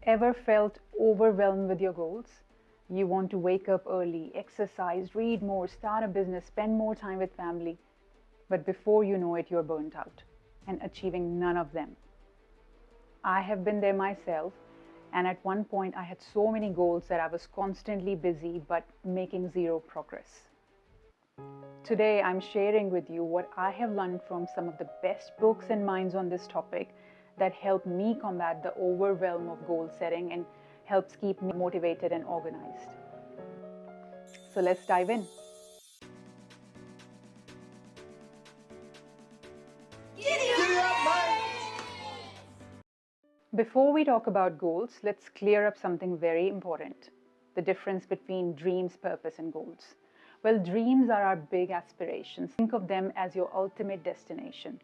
Ever felt overwhelmed with your goals? You want to wake up early, exercise, read more, start a business, spend more time with family, but before you know it, you're burnt out and achieving none of them. I have been there myself, and at one point I had so many goals that I was constantly busy but making zero progress. Today I'm sharing with you what I have learned from some of the best books and minds on this topic that help me combat the overwhelm of goal setting and helps keep me motivated and organized. So let's dive in. Before we talk about goals, let's clear up something very important: the difference between dreams, purpose, and goals. Well, dreams are our big aspirations. Think of them as your ultimate destination.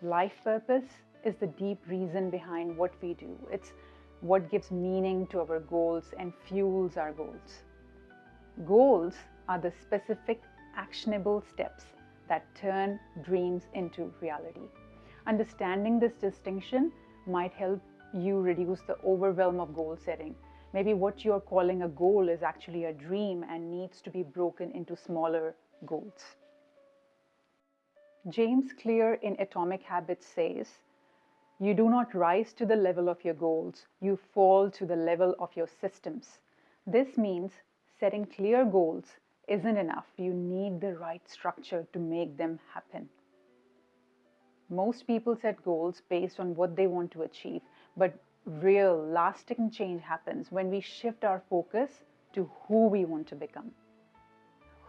Life purpose is the deep reason behind what we do. It's what gives meaning to our goals and fuels our goals. Goals are the specific, actionable steps that turn dreams into reality. Understanding this distinction might help you reduce the overwhelm of goal setting. Maybe what you're calling a goal is actually a dream and needs to be broken into smaller goals. James Clear in Atomic Habits says, "You do not rise to the level of your goals, you fall to the level of your systems." This means setting clear goals isn't enough. You need the right structure to make them happen. Most people set goals based on what they want to achieve, but real, lasting change happens when we shift our focus to who we want to become.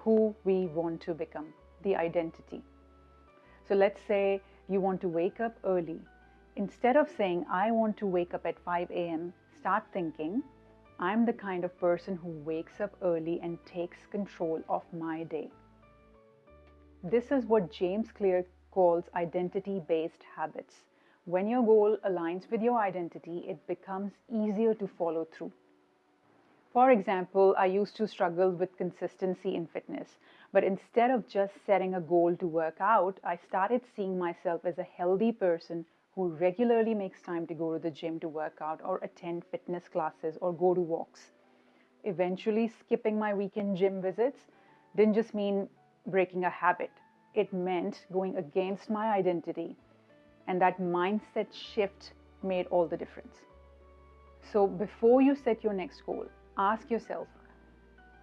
Who we want to become, the identity. So let's say you want to wake up early. Instead of saying, "I want to wake up at 5 a.m., start thinking, "I'm the kind of person who wakes up early and takes control of my day." This is what James Clear calls identity-based habits. When your goal aligns with your identity, it becomes easier to follow through. For example, I used to struggle with consistency in fitness, but instead of just setting a goal to work out, I started seeing myself as a healthy person who regularly makes time to go to the gym to work out or attend fitness classes or go to walks. Eventually, skipping my weekend gym visits didn't just mean breaking a habit. It meant going against my identity, and that mindset shift made all the difference. So before you set your next goal, ask yourself,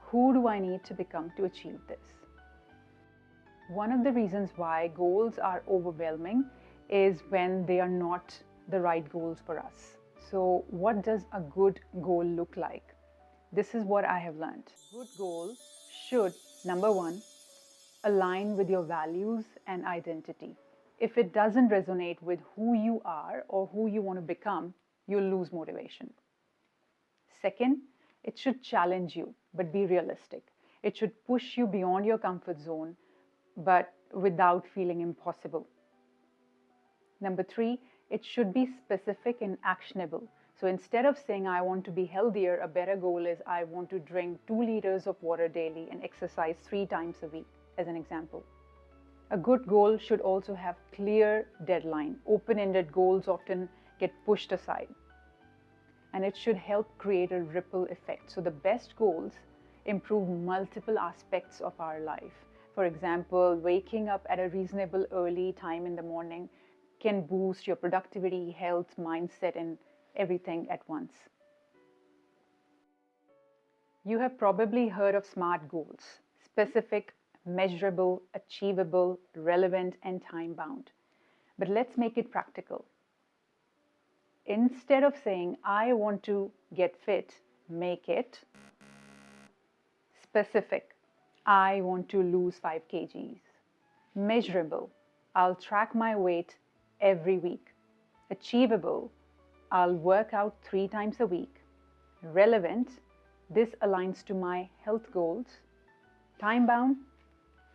who do I need to become to achieve this? One of the reasons why goals are overwhelming is when they are not the right goals for us. So what does a good goal look like? This is what I have learned. Good goal should, number one, align with your values and identity. If it doesn't resonate with who you are or who you want to become, you'll lose motivation. Second, it should challenge you, but be realistic. It should push you beyond your comfort zone, but without feeling impossible. Number three, it should be specific and actionable. So instead of saying, "I want to be healthier," a better goal is, "I want to drink 2 liters of water daily and exercise 3 times a week," as an example. A good goal should also have clear deadline. Open-ended goals often get pushed aside. And it should help create a ripple effect. So the best goals improve multiple aspects of our life. For example, waking up at a reasonable early time in the morning can boost your productivity, health, mindset, and everything at once. You have probably heard of SMART goals: specific, measurable, achievable, relevant, and time-bound. But let's make it practical. Instead of saying, "I want to get fit," make it specific. "I want to lose 5 kgs. Measurable. I'll track my weight every week. Achievable. I'll work out 3 times a week. Relevant. This aligns to my health goals. Time-bound.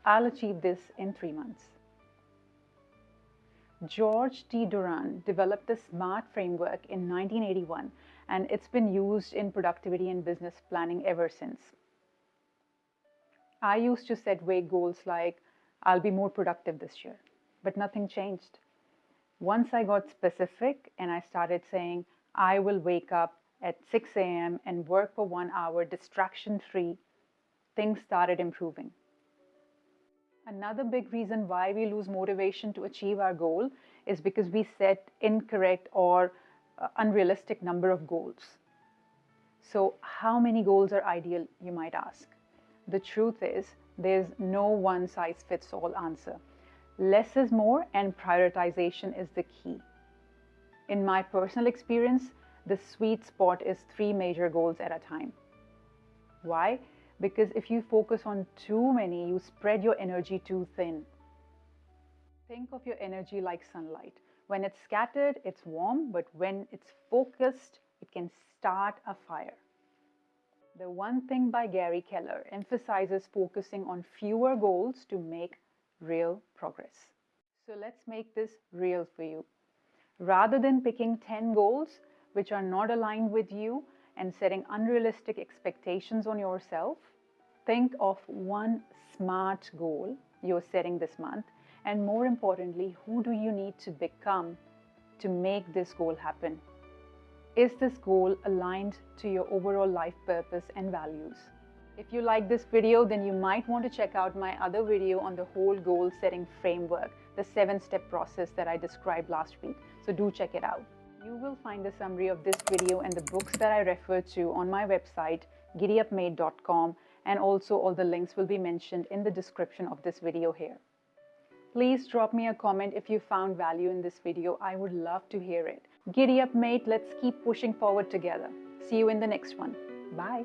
I'll achieve this in 3 months. George T. Duran developed the SMART framework in 1981, and it's been used in productivity and business planning ever since. I used to set vague goals like, "I'll be more productive this year," but nothing changed. Once I got specific and I started saying, "I will wake up at 6 a.m. and work for 1 hour distraction-free, things started improving. Another big reason why we lose motivation to achieve our goal is because we set incorrect or unrealistic number of goals. So, how many goals are ideal, you might ask? The truth is, there's no one size fits all answer. Less is more, and prioritization is the key. In my personal experience, the sweet spot is 3 major goals at a time. Why? Because if you focus on too many, you spread your energy too thin. Think of your energy like sunlight. When it's scattered, it's warm, but when it's focused, it can start a fire. The One Thing by Gary Keller emphasizes focusing on fewer goals to make real progress. So let's make this real for you. Rather than picking 10 goals which are not aligned with you and setting unrealistic expectations on yourself, think of one SMART goal you're setting this month, and more importantly, who do you need to become to make this goal happen? Is this goal aligned to your overall life purpose and values? If you like this video, then you might want to check out my other video on the whole goal setting framework, the 7-step process that I described last week. So do check it out. You will find the summary of this video and the books that I refer to on my website, giddyupmate.com, and also all the links will be mentioned in the description of this video here. Please drop me a comment if you found value in this video. I would love to hear it. Giddy up, mate. Let's keep pushing forward together. See you in the next one. Bye.